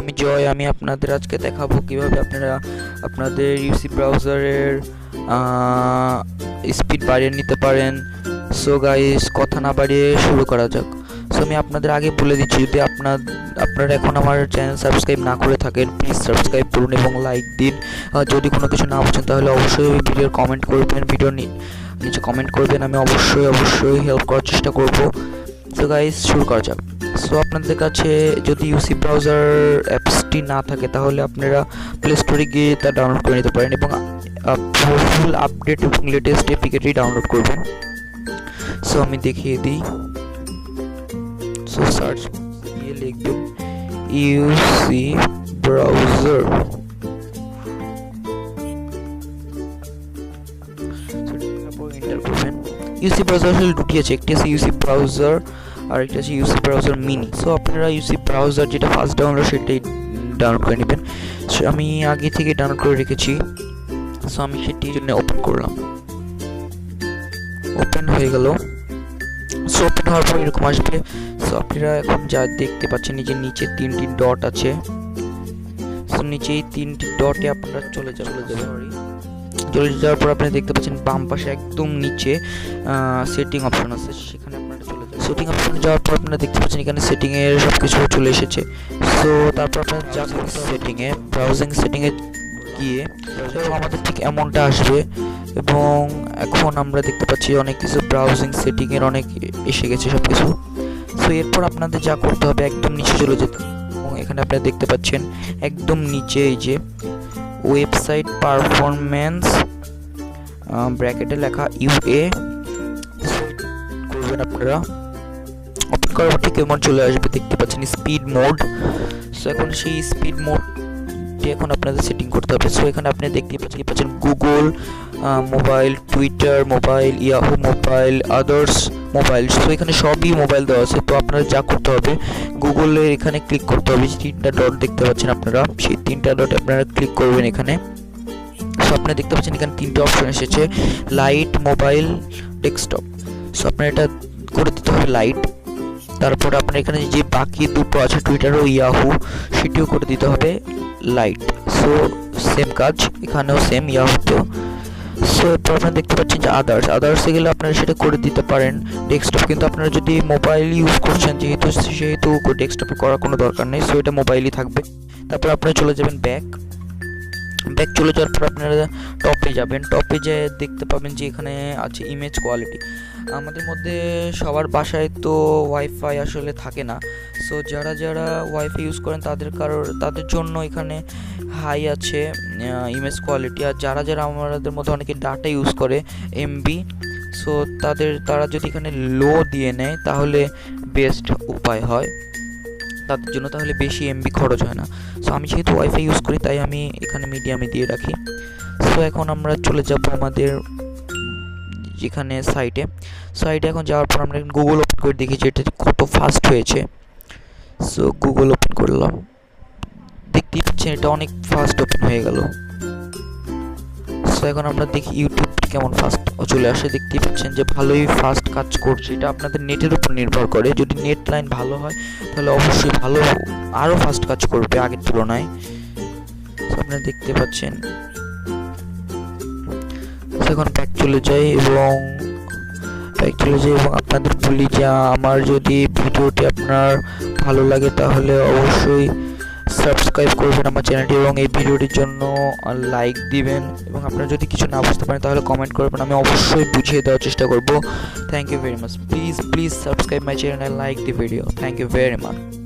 আমি জয়। আমি আপনাদের আজকে দেখাবো কিভাবে আপনারা আপনাদের ইউসি ব্রাউজারের স্পিড বাড়িয়ে নিতে পারেন। সো গাইস, কথা না বাড়িয়ে শুরু করা যাক। সো আমি আপনাদের আগে বলে দিচ্ছি, যদি আপনারা এখন আমার চ্যানেল সাবস্ক্রাইব না করে থাকেন, প্লিজ সাবস্ক্রাইব করুন এবং লাইক দিন। যদি কোনো কিছু না বুঝেন তাহলে অবশ্যই ভিডিওর কমেন্ট করবেন, ভিডিওর নিচে কমেন্ট করবেন। আমি অবশ্যই হেল্প করার চেষ্টা করব। সো গাইস, শুরু করা যাক। সো আপনাদের কাছে যদি ইউসি ব্রাউজার অ্যাপসটি না থাকে তাহলে আপনারা প্লে স্টোরে গিয়ে তা ডাউনলোড করে নিতে পারেন এবং ফুল আপডেট এবং লেটেস্ট এপিকেটি ডাউনলোড করবেন। সো আমি দেখিয়ে দিই। সো সার্চ দিয়ে লিখবেন ইউসি ব্রাউজার। এন্টার করবেন। ইউসি ব্রাউজার আসলে দুটি আছে, একটি আছে ইউসি ব্রাউজার আর একটা আছে ইউসি ব্রাউজার মিনি। সো আপনারা ইউসি ব্রাউজার যেটা ফার্স্ট ডাউনলোড সেটাই ডাউনলোড করে নেবেন। সো আমি আগে থেকে ডাউনলোড করে রেখেছি। সো আমি সেটির জন্য ওপেন করলাম। ওপেন হয়ে গেল। সো ওপেন হওয়ার পর এরকম আসবে। সো আপনারা এখন যা দেখতে পাচ্ছেন, নিজের নিচে তিনটি ডট আছে। সো নিচে এই তিনটি ডটে আপনারা চলে যাওয়ার পর আপনারা দেখতে পাচ্ছেন বাম পাশে একদম নিচে সেটিং অপশন আছে, সেখানে আপনারা চলে যাবেন। সেটিং অপশনে যাওয়ার পর আপনারা দেখতে পাচ্ছেন এখানে সেটিং এর সবকিছু চলে এসেছে। সো তারপর আপনারা যা সেটিংয়ে ব্রাউজিং সেটিংয়ে গিয়ে আমাদের ঠিক এমনটা আসবে এবং এখন আমরা দেখতে পাচ্ছি অনেক কিছু ব্রাউজিং সেটিংয়ের অনেক এসে গেছে সব কিছু। সো এরপর আপনাদের যা করতে হবে, একদম নিচে চলে যেতে এবং এখানে আপনারা দেখতে পাচ্ছেন একদম নিচে এই যে ওয়েবসাইট পারফরম্যান্স ব্র্যাকেটে লেখা ইউএ করবেন আপনারা। ওপেন করার পর ঠিক এমন চলে আসবে, দেখতে পাচ্ছেন স্পিড মোড। সো এখন সেই স্পিড মোডটি এখন আপনাদের সেটিং করতে হবে। সো এখানে আপনি দেখতে পাচ্ছেন Google mobile, Twitter mobile, Yahoo mobile, others mobile. So এখানে সবই মোবাইল দেওয়া আছে। তো আপনারা যা করতে হবে, গুগলের এখানে ক্লিক করতে হবে। তিনটা ডট দেখতে পাচ্ছেন আপনারা, সেই তিনটা ডট আপনারা ক্লিক করবেন এখানে। সো আপনারা দেখতে পাচ্ছেন এখানে তিনটে অপশন এসেছে, লাইট, মোবাইল, ডেস্কটপ। সো আপনারা এটা করে দিতে হবে লাইট। তারপর আপনার এখানে যে বাকি দুটো আছে টুইটার ও ইয়াহু, সেটিও করে দিতে হবে লাইট। সো সেম কাজ এখানেও, সেম ইয়াহুতেও। সো এরপর আপনারা দেখতে পাচ্ছেন যে আদার্সে গেলে আপনারা সেটা করে দিতে পারেন ডেস্কটপ, কিন্তু আপনারা যদি মোবাইল ইউজ করছেন সেহেতু ডেস্কটপে করার কোনো দরকার নেই। সো এটা মোবাইলই থাকবে। তারপর আপনারা চলে যাবেন ব্যাক চলে যাওয়ার পর আপনারা টপে যাবেন। টপে যেয়ে দেখতে পাবেন যে এখানে আছে ইমেজ কোয়ালিটি। আমাদের মধ্যে সবার বাসায় তো ওয়াইফাই আসলে থাকে না। সো যারা ওয়াইফাই ইউজ করেন তাদের জন্য এখানে হাই আছে ইমেজ কোয়ালিটি। আর যারা আমাদের মধ্যে অনেকে ডাটা ইউজ করে এমবি, সো তারা যদি এখানে লো দিয়ে নেয় তাহলে বেস্ট উপায় হয় তাদের জন্য, তাহলে বেশি এমবি খরচ হয় না। সো আমি যেহেতু ওয়াইফাই ইউজ করি তাই আমি এখানে মিডিয়ামে দিয়ে রাখি। সো এখন আমরা চলে যাব আমাদের যেখানে সাইটে এখন যাওয়ার পর আমরা গুগল ওপেন করে দেখি যে এটা কত ফাস্ট হয়েছে। সো গুগল ওপেন করলাম, দেখতেই পাচ্ছেন এটা অনেক ফাস্ট ওপেন হয়ে গেল। সো এখন আমরা দেখি ইউটিউব কেমন ফাস্ট চলে আসে। দেখতেই পাচ্ছেন যে ভালোই ফাস্ট কাজ করছে। এটা আপনাদের নেটের উপর নির্ভর করে, যদি নেট লাইন ভালো হয় তাহলে অবশ্যই আরও ফাস্ট কাজ করবে আগের তুলনায়। আপনারা দেখতে পাচ্ছেন। এখন ব্যাক চলে যাই এবং আপনাদের বলি যে আমার যদি ভিডিওটি আপনার ভালো লাগে তাহলে অবশ্যই সাবস্ক্রাইব করবেন আমার চ্যানেলটি এবং এই ভিডিওটির জন্য লাইক দিবেন এবং আপনারা যদি কিছু না বুঝতে পারেন তাহলে কমেন্ট করবেন, আমি অবশ্যই বুঝিয়ে দেওয়ার চেষ্টা করব। Thank you very much. Please subscribe my channel and like the video. Thank you very much.